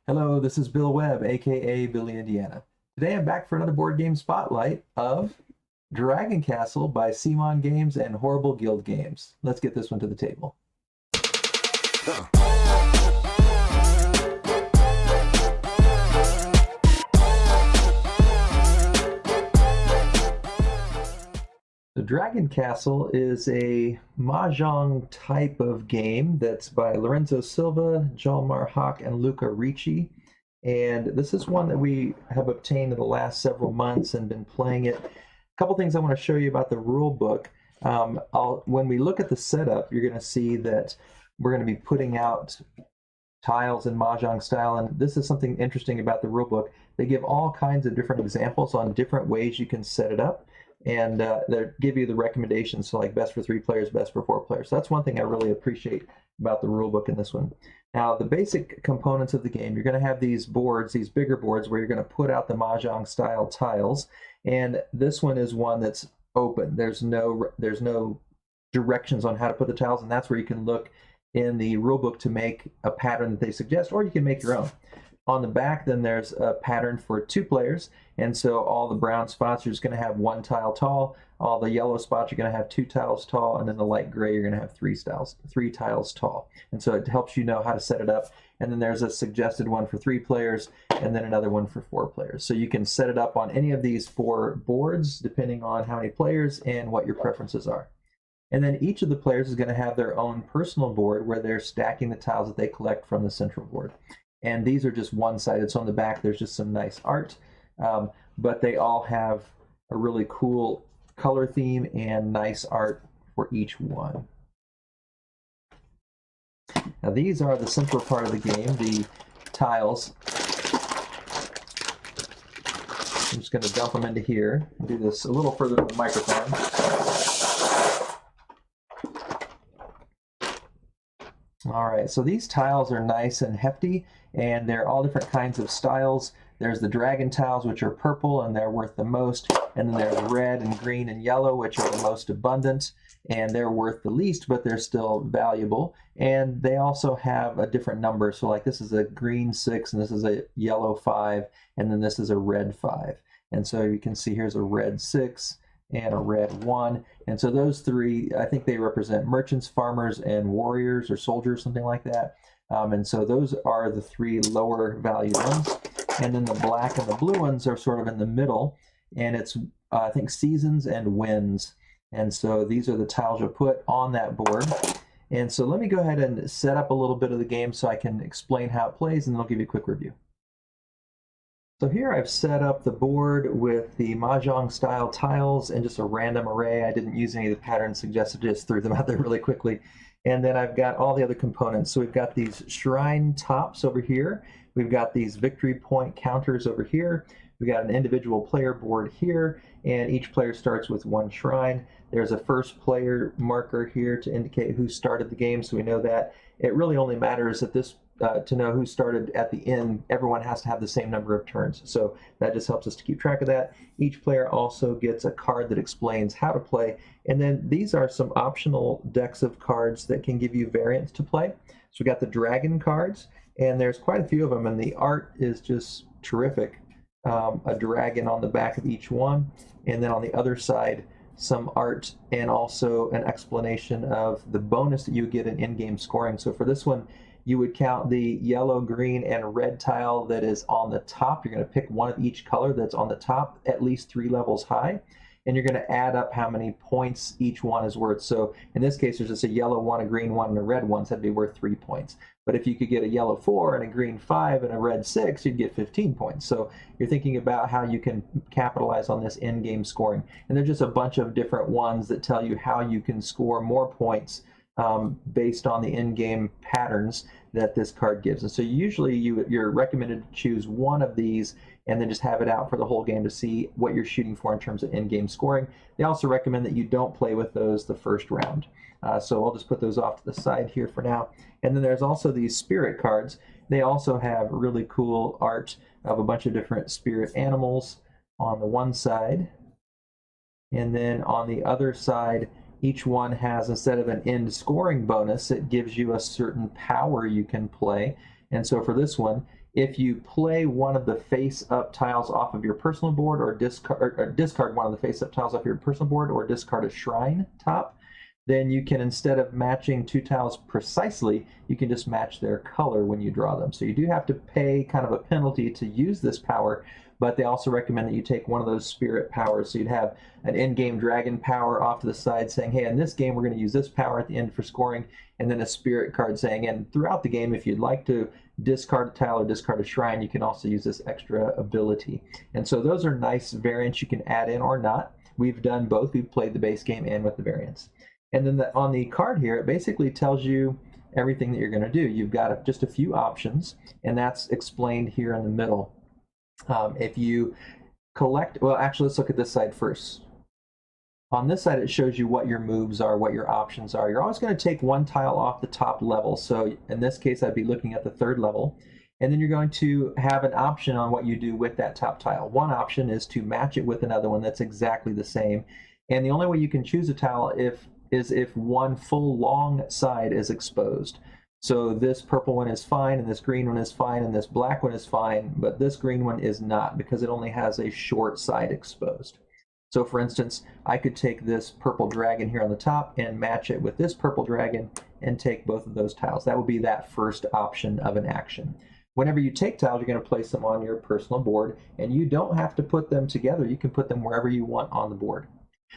Hello, this is Bill Webb, aka Billy Indiana. Today I'm back for another board game spotlight of Dragon Castle by CMON Games and Horrible Guild Games. Let's get this one to the table. The Dragon Castle is a mahjong type of game that's by Lorenzo Silva, Jalmar Hawk, and Luca Ricci. And this is one that we have obtained in the last several months and been playing it. A couple things I want to show you about the rule book. When we look at the setup, you're going to see that we're going to be putting out tiles in mahjong style, and this is something interesting about the rule book. They give all kinds of different examples on different ways you can set it up. And they give you the recommendations, so like best for 3 players, best for 4 players. So that's one thing I really appreciate about the rule book in this one. Now, the basic components of the game, you're going to have these boards, these bigger boards, where you're going to put out the mahjong style tiles. And this one is one that's open. There's no directions on how to put the tiles, and that's where you can look in the rule book to make a pattern that they suggest, or you can make your own. On the back, then there's a pattern for 2 players, and so all the brown spots are just going to have 1 tile tall, all the yellow spots are going to have 2 tiles tall, and then the light gray you're going to have 3 tiles tall. And so it helps you know how to set it up. And then there's a suggested one for 3 players, and then another one for 4 players. So you can set it up on any of these 4 boards, depending on how many players and what your preferences are. And then each of the players is going to have their own personal board where they're stacking the tiles that they collect from the central board. And these are just one-sided, so on the back there's just some nice art, but they all have a really cool color theme and nice art for each one. Now these are the central part of the game, the tiles. I'm just going to dump them into here and do this a little further from the microphone. All right, so these tiles are nice and hefty, and they're all different kinds of styles. There's the dragon tiles, which are purple, and they're worth the most. And then there's red and green and yellow, which are the most abundant, and they're worth the least, but they're still valuable. And they also have a different number. So like this is a green 6, and this is a yellow 5, and then this is a red 5. And so you can see here's a red 6 and a red 1. And so those 3, I think they represent merchants, farmers, and warriors or soldiers, something like that. And so those are the 3 lower valued ones. And then the black and the blue ones are sort of in the middle. And it's, I think, seasons and winds. And so these are the tiles you'll put on that board. And so let me go ahead and set up a little bit of the game so I can explain how it plays, and then I'll give you a quick review. So here I've set up the board with the mahjong style tiles and just a random array. I didn't use any of the patterns suggested, just threw them out there really quickly. And then I've got all the other components. So we've got these shrine tops over here. We've got these victory point counters over here. We've got an individual player board here, and each player starts with 1 shrine. There's a first player marker here to indicate who started the game, so we know that. It really only matters at this to know who started at the end. Everyone has to have the same number of turns, so that just helps us to keep track of that. Each player also gets a card that explains how to play, and then these are some optional decks of cards that can give you variants to play. So we got the dragon cards, and there's quite a few of them, and the art is just terrific. A dragon on the back of each one, and then on the other side some art and also an explanation of the bonus that you get in in-game scoring. So for this one, you would count the yellow, green, and red tile that is on the top. You're going to pick one of each color that's on the top, at least 3 levels high, and you're going to add up how many points each one is worth. So in this case, there's just a yellow 1, a green 1, and a red 1, so that'd be worth 3 points. But if you could get a yellow 4 and a green 5 and a red 6, you'd get 15 points. So you're thinking about how you can capitalize on this in-game scoring. And there's just a bunch of different ones that tell you how you can score more points based on the in-game patterns that this card gives. And so usually you're recommended to choose one of these and then just have it out for the whole game to see what you're shooting for in terms of in-game scoring. They also recommend that you don't play with those the first round. So I'll just put those off to the side here for now. And then there's also these spirit cards. They also have really cool art of a bunch of different spirit animals on the one side. And then on the other side, each one has, instead of an end scoring bonus, it gives you a certain power you can play. And so for this one, If you play one of the face-up tiles off of your personal board, or discard one of the face-up tiles off your personal board, or discard a shrine top, then you can, instead of matching two tiles precisely, you can just match their color when you draw them. So you do have to pay kind of a penalty to use this power, but they also recommend that you take one of those spirit powers. So you'd have an in-game dragon power off to the side saying, hey, in this game we're going to use this power at the end for scoring, and then a spirit card saying, and throughout the game, if you'd like to discard a tile or discard a shrine, you can also use this extra ability. And so those are nice variants you can add in or not. We've done both. We've played the base game and with the variants. And then on the card here, it basically tells you everything that you're going to do. You've got just a few options, and that's explained here in the middle. If you collect, well, actually, let's look at this side first. On this side, it shows you what your moves are, what your options are. You're always going to take one tile off the top level. So in this case, I'd be looking at the third level. And then you're going to have an option on what you do with that top tile. One option is to match it with another one that's exactly the same. And the only way you can choose a tile is if one full long side is exposed. So this purple one is fine, and this green one is fine, and this black one is fine, but this green one is not because it only has a short side exposed. So for instance, I could take this purple dragon here on the top and match it with this purple dragon and take both of those tiles. That would be that first option of an action. Whenever you take tiles, you're going to place them on your personal board, and you don't have to put them together. You can put them wherever you want on the board.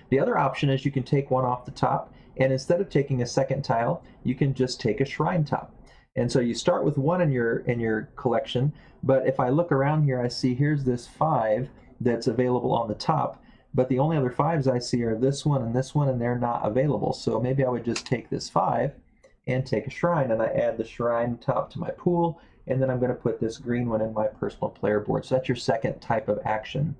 The other option is you can take one off the top, and instead of taking a second tile, you can just take a shrine top. And so you start with one in your collection, but if I look around here, I see here's this 5 that's available on the top, but the only other 5s I see are this one, and they're not available. So maybe I would just take this 5 and take a shrine, and I add the shrine top to my pool, and then I'm going to put this green one in my personal player board. So that's your second type of action.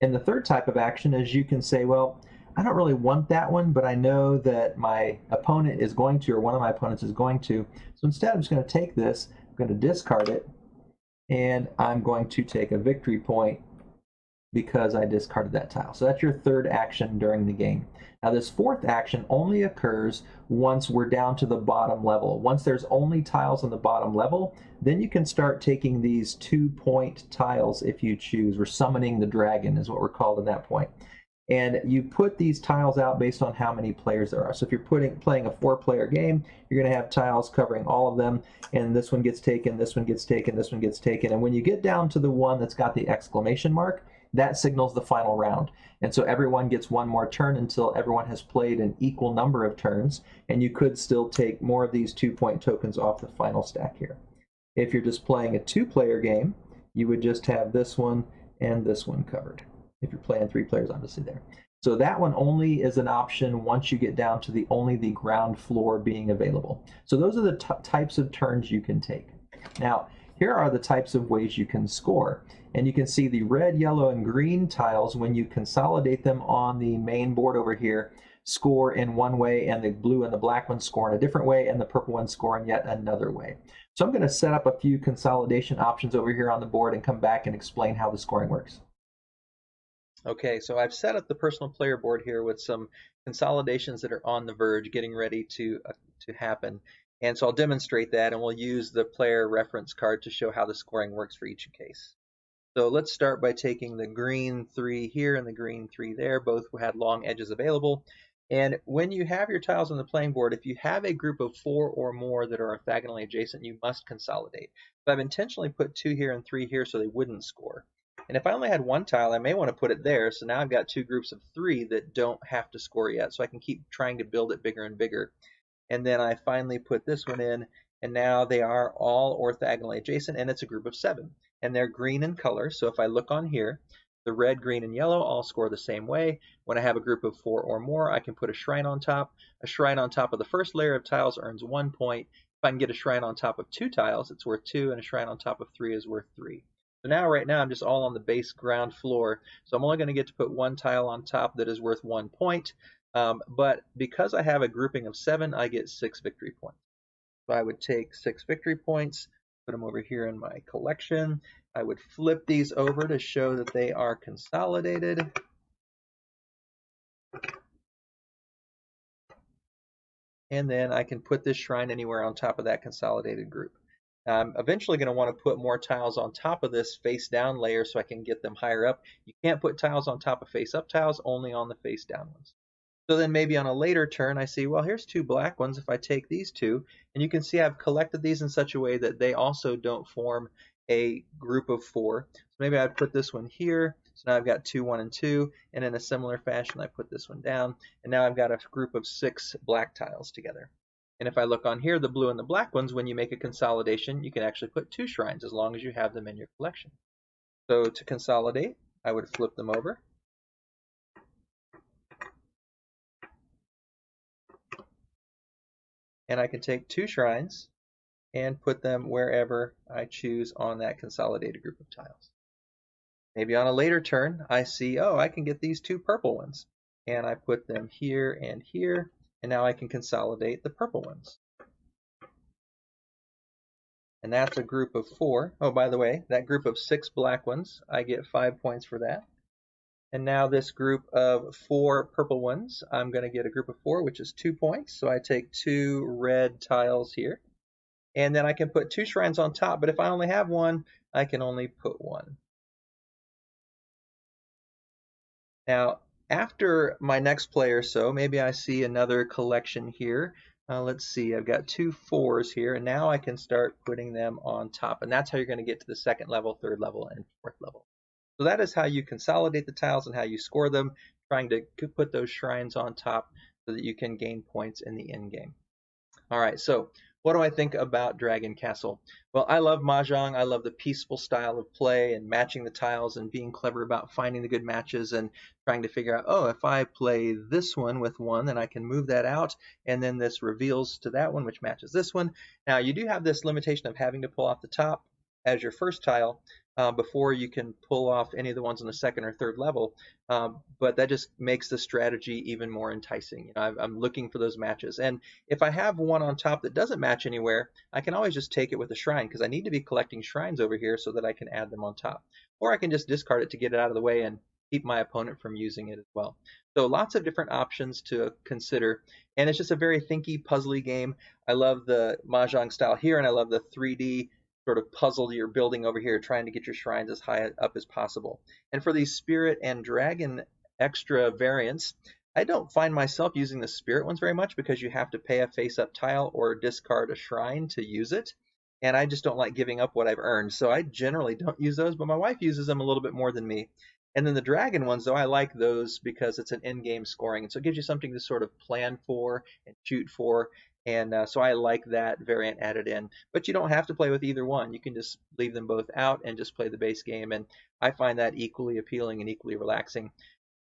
And the third type of action is you can say, well, I don't really want that one, but I know that my opponent is going to, or one of my opponents is going to. So instead, I'm just going to take this, I'm going to discard it, and I'm going to take a victory point because I discarded that tile. So that's your third action during the game. Now this fourth action only occurs once we're down to the bottom level. Once there's only tiles on the bottom level, then you can start taking these 2-point tiles if you choose. We're summoning the dragon is what we're called at that point. And you put these tiles out based on how many players there are. So if you're playing a 4-player game, you're going to have tiles covering all of them, and this one gets taken, this one gets taken, this one gets taken. And when you get down to the one that's got the exclamation mark, that signals the final round. And so everyone gets one more turn until everyone has played an equal number of turns, and you could still take more of these 2-point tokens off the final stack here. If you're just playing a 2-player game, you would just have this one and this one covered. If you're playing 3 players, obviously there. So that one only is an option once you get down to only the ground floor being available. So those are the types of turns you can take. Now, here are the types of ways you can score. And you can see the red, yellow, and green tiles, when you consolidate them on the main board over here, score in one way, and the blue and the black ones score in a different way, and the purple ones score in yet another way. So I'm going to set up a few consolidation options over here on the board and come back and explain how the scoring works. Okay, so I've set up the personal player board here with some consolidations that are on the verge, getting ready to happen. And so I'll demonstrate that, and we'll use the player reference card to show how the scoring works for each case. So let's start by taking the green 3 here and the green 3 there. Both had long edges available. And when you have your tiles on the playing board, if you have a group of 4 or more that are orthogonally adjacent, you must consolidate. So I've intentionally put 2 here and 3 here so they wouldn't score. And if I only had one tile, I may want to put it there. So now I've got 2 groups of 3 that don't have to score yet. So I can keep trying to build it bigger and bigger. And then I finally put this one in, and now they are all orthogonally adjacent, and it's a group of 7. And they're green in color. So if I look on here, the red, green, and yellow all score the same way. When I have a group of 4 or more, I can put a shrine on top. A shrine on top of the first layer of tiles earns 1 point. If I can get a shrine on top of 2 tiles, it's worth 2, and a shrine on top of 3 is worth 3. So now, right now, I'm just all on the base ground floor. So I'm only going to get to put 1 tile on top that is worth 1 point. But because I have a grouping of 7, I get 6 victory points. So I would take 6 victory points, put them over here in my collection. I would flip these over to show that they are consolidated. And then I can put this shrine anywhere on top of that consolidated group. I'm eventually going to want to put more tiles on top of this face down layer so I can get them higher up. You can't put tiles on top of face up tiles, only on the face down ones. So then maybe on a later turn I see, well, here's 2 black ones. If I take these 2, and you can see I've collected these in such a way that they also don't form a group of 4. So maybe I'd put this one here. So now I've got 2, 1, and 2, and in a similar fashion I put this one down, and now I've got a group of 6 black tiles together. And if I look on here, the blue and the black ones, when you make a consolidation, you can actually put 2 shrines as long as you have them in your collection. So to consolidate, I would flip them over. And I can take 2 shrines and put them wherever I choose on that consolidated group of tiles. Maybe on a later turn, I see, oh, I can get these 2 purple ones. And I put them here, and now I can consolidate the purple ones. And that's a group of 4. Oh, by the way, that group of 6 black ones, I get 5 points for that. And now this group of 4 purple ones, I'm going to get a group of 4, which is 2 points. So I take 2 red tiles here. And then I can put 2 shrines on top, but if I only have 1, I can only put 1. Now, after my next play or so, maybe I see another collection here. Let's see, I've got 2 4s here, and now I can start putting them on top. And that's how you're going to get to the 2nd level, 3rd level, and 4th level. So that is how you consolidate the tiles and how you score them, trying to put those shrines on top so that you can gain points in the end game. All right, so what do I think about Dragon Castle? Well, I love Mahjong. I love the peaceful style of play and matching the tiles and being clever about finding the good matches and trying to figure out, oh, if I play this one with 1, then I can move that out, and then this reveals to that one, which matches this one. Now, you do have this limitation of having to pull off the top as your first tile before you can pull off any of the ones on the 2nd or 3rd level, but that just makes the strategy even more enticing. You know, I'm looking for those matches, and if I have one on top that doesn't match anywhere, I can always just take it with a shrine, because I need to be collecting shrines over here so that I can add them on top, or I can just discard it to get it out of the way and keep my opponent from using it as well. So lots of different options to consider, and it's just a very thinky, puzzly game. I love the Mahjong style here, and I love the 3D sort of puzzle you're building over here, trying to get your shrines as high up as possible. And for these Spirit and Dragon extra variants, I don't find myself using the Spirit ones very much, because you have to pay a face-up tile or discard a shrine to use it. And I just don't like giving up what I've earned, so I generally don't use those, but my wife uses them a little bit more than me. And then the Dragon ones, though, I like those because it's an in-game scoring, and so it gives you something to sort of plan for and shoot for. And so I like that variant added in. But you don't have to play with either one. You can just leave them both out and just play the base game. And I find that equally appealing and equally relaxing.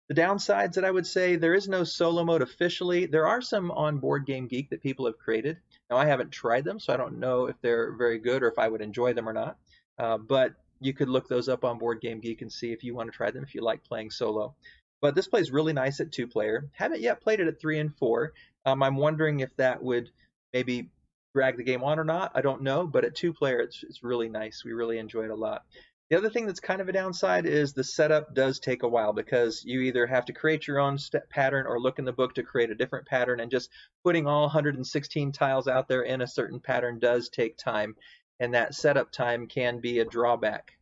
The downsides that I would say, there is no solo mode officially. There are some on BoardGameGeek that people have created. Now, I haven't tried them, so I don't know if they're very good or if I would enjoy them or not. But you could look those up on BoardGameGeek and see if you want to try them, if you like playing solo. But this plays really nice at 2-player. Haven't yet played it at 3 and 4. I'm wondering if that would maybe drag the game on or not. I don't know, but at 2-player, it's really nice. We really enjoy it a lot. The other thing that's kind of a downside is the setup does take a while, because you either have to create your own pattern or look in the book to create a different pattern, and just putting all 116 tiles out there in a certain pattern does take time, and that setup time can be a drawback.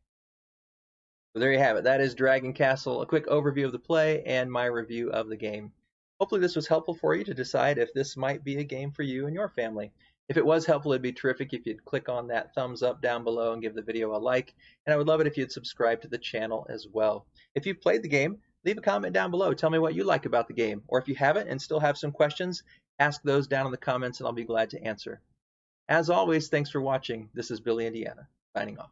So there you have it. That is Dragon Castle, a quick overview of the play and my review of the game. Hopefully this was helpful for you to decide if this might be a game for you and your family. If it was helpful, it'd be terrific if you'd click on that thumbs up down below and give the video a like. And I would love it if you'd subscribe to the channel as well. If you've played the game, leave a comment down below. Tell me what you like about the game. Or if you haven't and still have some questions, ask those down in the comments and I'll be glad to answer. As always, thanks for watching. This is Billy, Indiana, signing off.